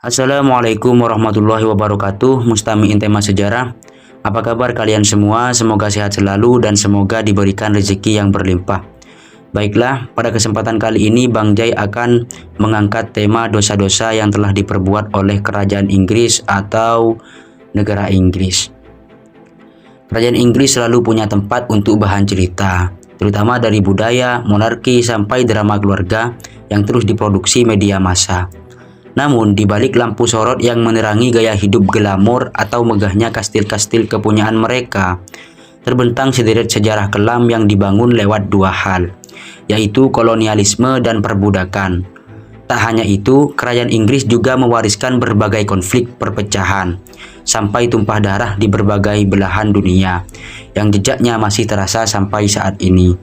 Assalamualaikum warahmatullahi wabarakatuh. Mustami'in tema sejarah. Apa kabar kalian semua? Semoga sehat selalu dan semoga diberikan rezeki yang berlimpah. Baiklah, pada kesempatan kali ini Bang Jai akan mengangkat tema dosa-dosa yang telah diperbuat oleh kerajaan Inggris atau negara Inggris. Kerajaan Inggris selalu punya tempat untuk bahan cerita, terutama dari budaya, monarki, sampai drama keluarga yang terus diproduksi media massa. Namun, di balik lampu sorot yang menerangi gaya hidup glamor atau megahnya kastil-kastil kepunyaan mereka, terbentang sederet sejarah kelam yang dibangun lewat dua hal, yaitu kolonialisme dan perbudakan. Tak hanya itu, kerajaan Inggris juga mewariskan berbagai konflik perpecahan, sampai tumpah darah di berbagai belahan dunia, yang jejaknya masih terasa sampai saat ini.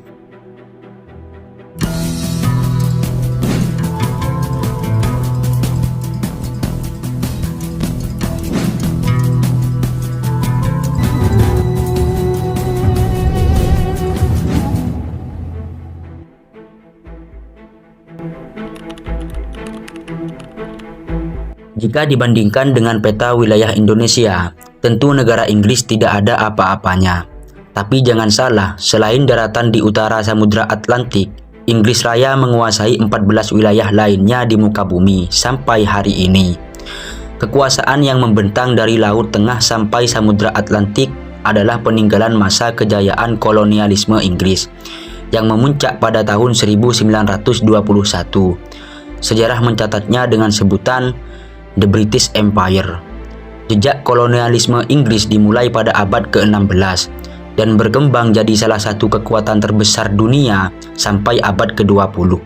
Jika dibandingkan dengan peta wilayah Indonesia, tentu negara Inggris tidak ada apa-apanya. Tapi jangan salah, selain daratan di utara Samudra Atlantik, Inggris Raya menguasai 14 wilayah lainnya di muka bumi sampai hari ini. Kekuasaan yang membentang dari Laut Tengah sampai Samudra Atlantik adalah peninggalan masa kejayaan kolonialisme Inggris yang memuncak pada tahun 1921. Sejarah mencatatnya dengan sebutan The British Empire. Jejak kolonialisme Inggris dimulai pada abad ke-16 dan berkembang jadi salah satu kekuatan terbesar dunia sampai abad ke-20.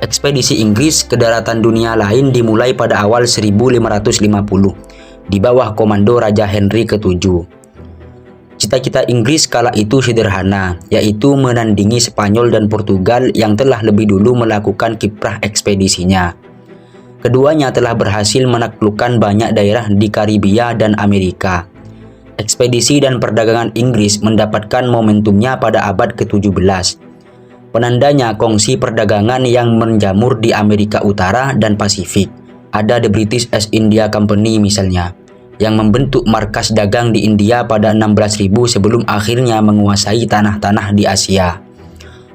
Ekspedisi Inggris ke daratan dunia lain dimulai pada awal 1550 di bawah komando Raja Henry ke-7. Cita-cita Inggris kala itu sederhana, yaitu menandingi Spanyol dan Portugal yang telah lebih dulu melakukan kiprah ekspedisinya. Keduanya telah berhasil menaklukkan banyak daerah di Karibia dan Amerika. Ekspedisi dan perdagangan Inggris mendapatkan momentumnya pada abad ke-17. Penandanya kongsi perdagangan yang menjamur di Amerika Utara dan Pasifik. Ada The British East India Company misalnya, yang membentuk markas dagang di India pada 16.000 sebelum akhirnya menguasai tanah-tanah di Asia.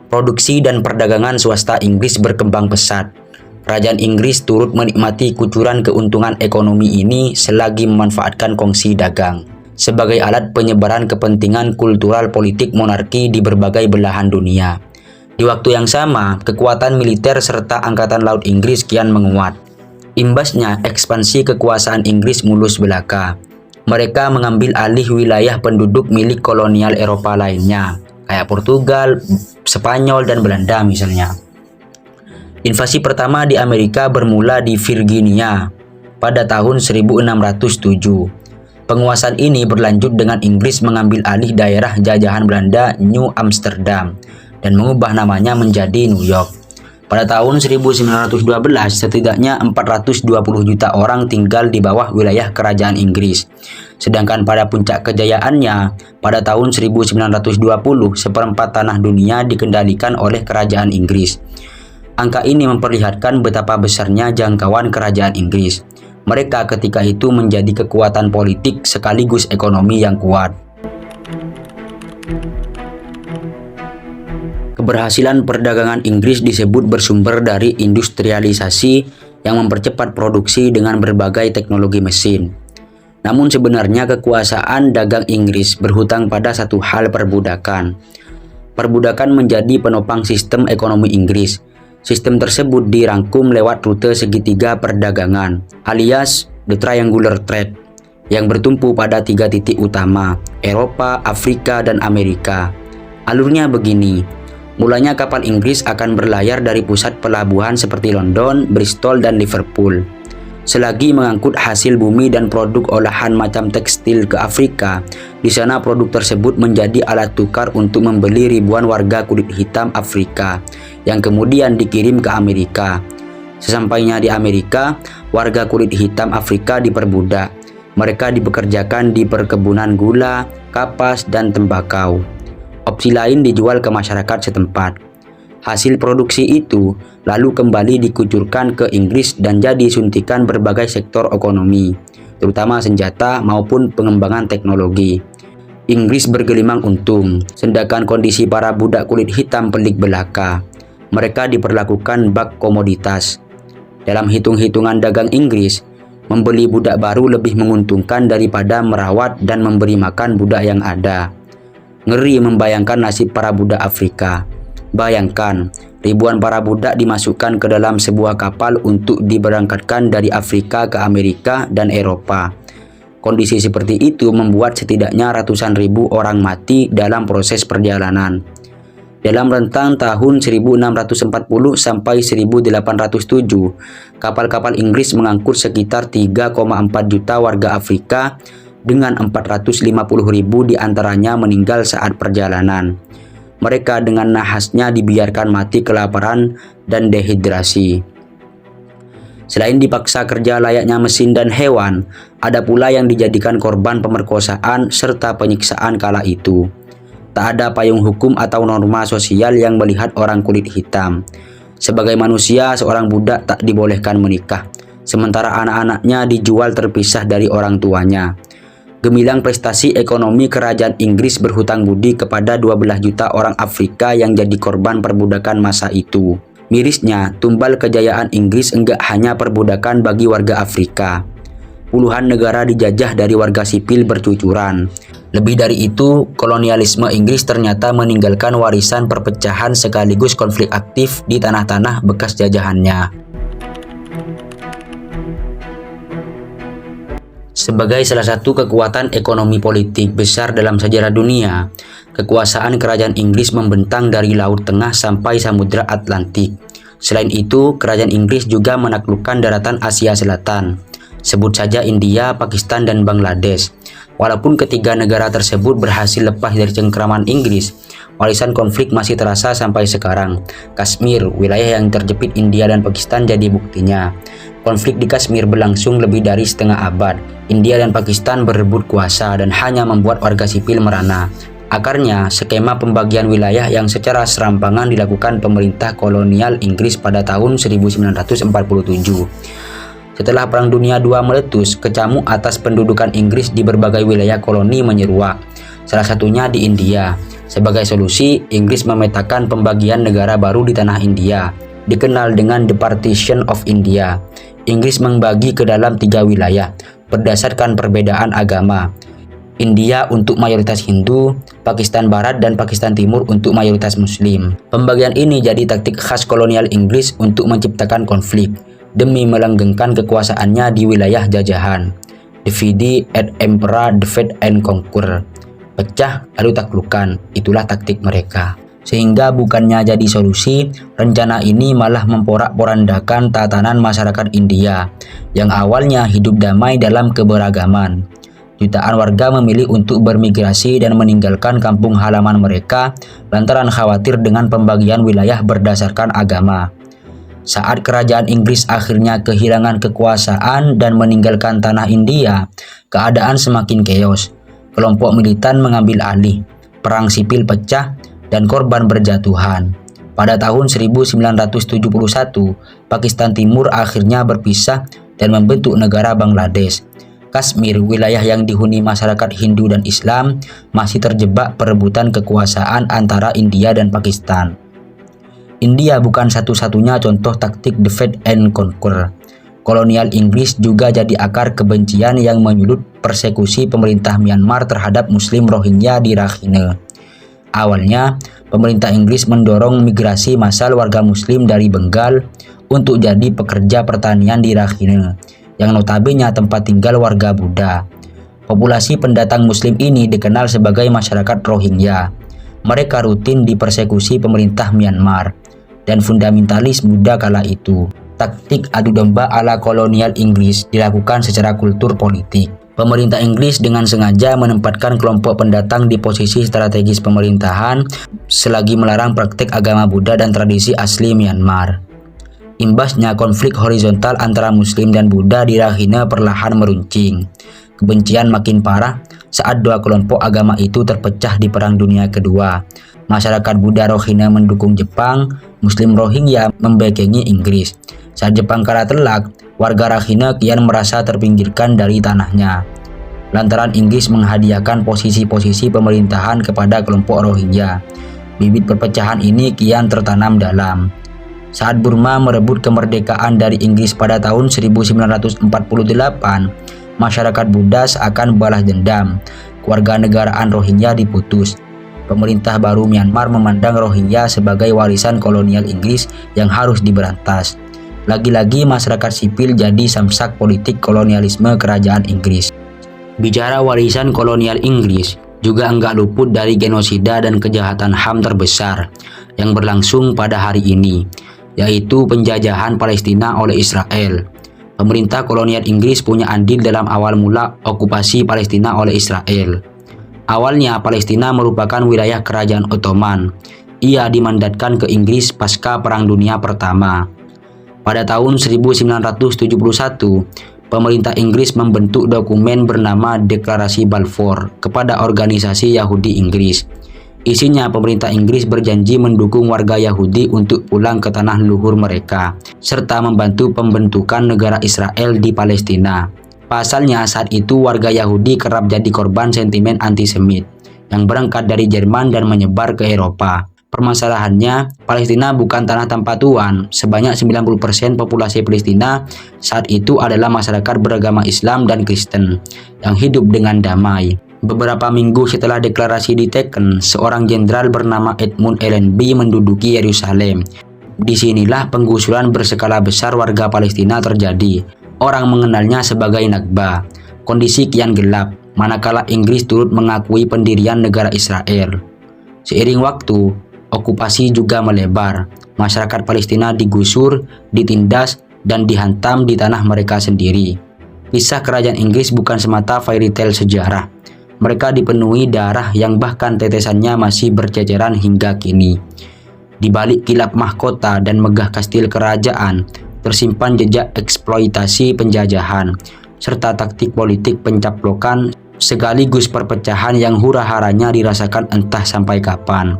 Produksi dan perdagangan swasta Inggris berkembang pesat. Kerajaan Inggris turut menikmati kucuran keuntungan ekonomi ini selagi memanfaatkan kongsi dagang sebagai alat penyebaran kepentingan kultural politik monarki di berbagai belahan dunia. Di waktu yang sama, kekuatan militer serta angkatan laut Inggris kian menguat. Imbasnya, ekspansi kekuasaan Inggris mulus belaka. Mereka mengambil alih wilayah penduduk milik kolonial Eropa lainnya, kayak Portugal, Spanyol, dan Belanda misalnya. Invasi pertama di Amerika bermula di Virginia pada tahun 1607. Penguasaan ini berlanjut dengan Inggris mengambil alih daerah jajahan Belanda New Amsterdam dan mengubah namanya menjadi New York. Pada tahun 1912, setidaknya 420 juta orang tinggal di bawah wilayah kerajaan Inggris. Sedangkan pada puncak kejayaannya, pada tahun 1920, seperempat tanah dunia dikendalikan oleh kerajaan Inggris. Angka ini memperlihatkan betapa besarnya jangkauan kerajaan Inggris. Mereka ketika itu menjadi kekuatan politik sekaligus ekonomi yang kuat. Keberhasilan perdagangan Inggris disebut bersumber dari industrialisasi yang mempercepat produksi dengan berbagai teknologi mesin. Namun sebenarnya kekuasaan dagang Inggris berhutang pada satu hal, perbudakan. Perbudakan menjadi penopang sistem ekonomi Inggris. Sistem tersebut dirangkum lewat rute segitiga perdagangan, alias The Triangular Trade, yang bertumpu pada 3 titik utama, Eropa, Afrika, dan Amerika. Alurnya begini, mulanya kapal Inggris akan berlayar dari pusat pelabuhan seperti London, Bristol, dan Liverpool. Selagi mengangkut hasil bumi dan produk olahan macam tekstil ke Afrika, di sana produk tersebut menjadi alat tukar untuk membeli ribuan warga kulit hitam Afrika yang kemudian dikirim ke Amerika. Sesampainya di Amerika, warga kulit hitam Afrika diperbudak. Mereka dipekerjakan di perkebunan gula, kapas, dan tembakau. Opsi lain dijual ke masyarakat setempat. Hasil produksi itu lalu kembali dikucurkan ke Inggris dan jadi suntikan berbagai sektor ekonomi, terutama senjata maupun pengembangan teknologi. Inggris bergelimang untung, sedangkan kondisi para budak kulit hitam pelik belaka. Mereka diperlakukan bak komoditas. Dalam hitung-hitungan dagang Inggris, membeli budak baru lebih menguntungkan daripada merawat dan memberi makan budak yang ada. Ngeri membayangkan nasib para budak Afrika. Bayangkan, ribuan para budak dimasukkan ke dalam sebuah kapal untuk diberangkatkan dari Afrika ke Amerika dan Eropa. Kondisi seperti itu membuat setidaknya ratusan ribu orang mati dalam proses perjalanan. Dalam rentang tahun 1640 sampai 1807, kapal-kapal Inggris mengangkut sekitar 3,4 juta warga Afrika dengan 450 ribu diantaranya meninggal saat perjalanan. Mereka dengan nahasnya dibiarkan mati kelaparan dan dehidrasi. Selain dipaksa kerja layaknya mesin dan hewan, ada pula yang dijadikan korban pemerkosaan serta penyiksaan kala itu. Tak ada payung hukum atau norma sosial yang melihat orang kulit hitam. Sebagai manusia, seorang budak tak dibolehkan menikah, sementara anak-anaknya dijual terpisah dari orang tuanya. Gemilang prestasi ekonomi kerajaan Inggris berhutang budi kepada 12 juta orang Afrika yang jadi korban perbudakan masa itu. Mirisnya, tumbal kejayaan Inggris enggak hanya perbudakan bagi warga Afrika. Puluhan negara dijajah dari warga sipil bercucuran. Lebih dari itu, kolonialisme Inggris ternyata meninggalkan warisan perpecahan sekaligus konflik aktif di tanah-tanah bekas jajahannya. Sebagai salah satu kekuatan ekonomi politik besar dalam sejarah dunia, kekuasaan kerajaan Inggris membentang dari Laut Tengah sampai Samudra Atlantik. Selain itu, kerajaan Inggris juga menaklukkan daratan Asia Selatan. Sebut saja India, Pakistan, dan Bangladesh. Walaupun ketiga negara tersebut berhasil lepas dari cengkraman Inggris, warisan konflik masih terasa sampai sekarang. Kashmir, wilayah yang terjepit India dan Pakistan, jadi buktinya. Konflik di Kashmir berlangsung lebih dari setengah abad. India dan Pakistan berebut kuasa dan hanya membuat warga sipil merana. Akarnya, skema pembagian wilayah yang secara serampangan dilakukan pemerintah kolonial Inggris pada tahun 1947. Setelah Perang Dunia II meletus, kecamuk atas pendudukan Inggris di berbagai wilayah koloni menyeruak, salah satunya di India. Sebagai solusi, Inggris memetakan pembagian negara baru di tanah India, dikenal dengan The Partition of India. Inggris membagi ke dalam 3 wilayah, berdasarkan perbedaan agama. India untuk mayoritas Hindu, Pakistan Barat dan Pakistan Timur untuk mayoritas Muslim. Pembagian ini jadi taktik khas kolonial Inggris untuk menciptakan konflik, demi melanggengkan kekuasaannya di wilayah jajahan. Divide et impera, divide and conquer. Pecah lalu taklukkan, itulah taktik mereka. Sehingga bukannya jadi solusi, rencana ini malah memporak-porandakan tatanan masyarakat India yang awalnya hidup damai dalam keberagaman. Jutaan warga memilih untuk bermigrasi dan meninggalkan kampung halaman mereka lantaran khawatir dengan pembagian wilayah berdasarkan agama. Saat kerajaan Inggris akhirnya kehilangan kekuasaan dan meninggalkan tanah India, keadaan semakin chaos. Kelompok militan mengambil alih, perang sipil pecah, dan korban berjatuhan. Pada tahun 1971, Pakistan Timur akhirnya berpisah dan membentuk negara Bangladesh. Kashmir, wilayah yang dihuni masyarakat Hindu dan Islam, masih terjebak perebutan kekuasaan antara India dan Pakistan. India bukan satu-satunya contoh taktik divide and conquer. Kolonial Inggris juga jadi akar kebencian yang menyulut persekusi pemerintah Myanmar terhadap Muslim Rohingya di Rakhine. Awalnya, pemerintah Inggris mendorong migrasi massal warga Muslim dari Bengal untuk jadi pekerja pertanian di Rakhine, yang notabene tempat tinggal warga Buddha. Populasi pendatang Muslim ini dikenal sebagai masyarakat Rohingya. Mereka rutin dipersekusi pemerintah Myanmar dan fundamentalis Buddha kala itu. Taktik adu domba ala kolonial Inggris dilakukan secara kultur politik. Pemerintah Inggris dengan sengaja menempatkan kelompok pendatang di posisi strategis pemerintahan selagi melarang praktik agama Buddha dan tradisi asli Myanmar. Imbasnya, konflik horizontal antara Muslim dan Buddha di Rakhine perlahan meruncing. Kebencian makin parah saat dua kelompok agama itu terpecah di Perang Dunia Kedua. Masyarakat Buddha Rohingya mendukung Jepang, Muslim Rohingya membekengi Inggris. Saat Jepang kalah telak, warga Rohingya kian merasa terpinggirkan dari tanahnya. Lantaran Inggris menghadiahkan posisi-posisi pemerintahan kepada kelompok Rohingya. Bibit perpecahan ini kian tertanam dalam. Saat Burma merebut kemerdekaan dari Inggris pada tahun 1948, masyarakat Buddha seakan balas dendam. Kewarganegaraan Rohingya diputus. Pemerintah baru Myanmar memandang Rohingya sebagai warisan kolonial Inggris yang harus diberantas. Lagi-lagi masyarakat sipil jadi samsak politik kolonialisme kerajaan Inggris. Bicara warisan kolonial Inggris, juga enggak luput dari genosida dan kejahatan HAM terbesar yang berlangsung pada hari ini, yaitu penjajahan Palestina oleh Israel. Pemerintah kolonial Inggris punya andil dalam awal mula okupasi Palestina oleh Israel. Awalnya Palestina merupakan wilayah kerajaan Ottoman. Ia dimandatkan ke Inggris pasca Perang Dunia Pertama. Pada tahun 1971, pemerintah Inggris membentuk dokumen bernama Deklarasi Balfour kepada organisasi Yahudi Inggris. Isinya pemerintah Inggris berjanji mendukung warga Yahudi untuk pulang ke tanah leluhur mereka, serta membantu pembentukan negara Israel di Palestina. Pasalnya saat itu warga Yahudi kerap jadi korban sentimen antisemit yang berangkat dari Jerman dan menyebar ke Eropa. Permasalahannya, Palestina bukan tanah tanpa tuan. Sebanyak 90% populasi Palestina saat itu adalah masyarakat beragama Islam dan Kristen yang hidup dengan damai. Beberapa minggu setelah deklarasi diteken, seorang jenderal bernama Edmund Allenby menduduki Yerusalem. Disinilah penggusuran berskala besar warga Palestina terjadi. Orang mengenalnya sebagai Nakba. Kondisi kian gelap, manakala Inggris turut mengakui pendirian negara Israel. Seiring waktu, okupasi juga melebar. Masyarakat Palestina digusur, ditindas, dan dihantam di tanah mereka sendiri. Kisah kerajaan Inggris bukan semata fairy tale sejarah. Mereka dipenuhi darah yang bahkan tetesannya masih berceceran hingga kini. Di balik kilap mahkota dan megah kastil kerajaan, tersimpan jejak eksploitasi penjajahan, serta taktik politik pencaplokan sekaligus perpecahan yang hura-haranya dirasakan entah sampai kapan.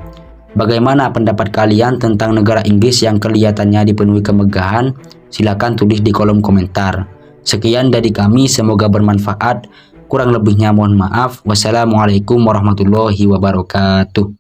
Bagaimana pendapat kalian tentang negara Inggris yang kelihatannya dipenuhi kemegahan? Silakan tulis di kolom komentar. Sekian dari kami, semoga bermanfaat. Kurang lebihnya mohon maaf. Wassalamualaikum warahmatullahi wabarakatuh.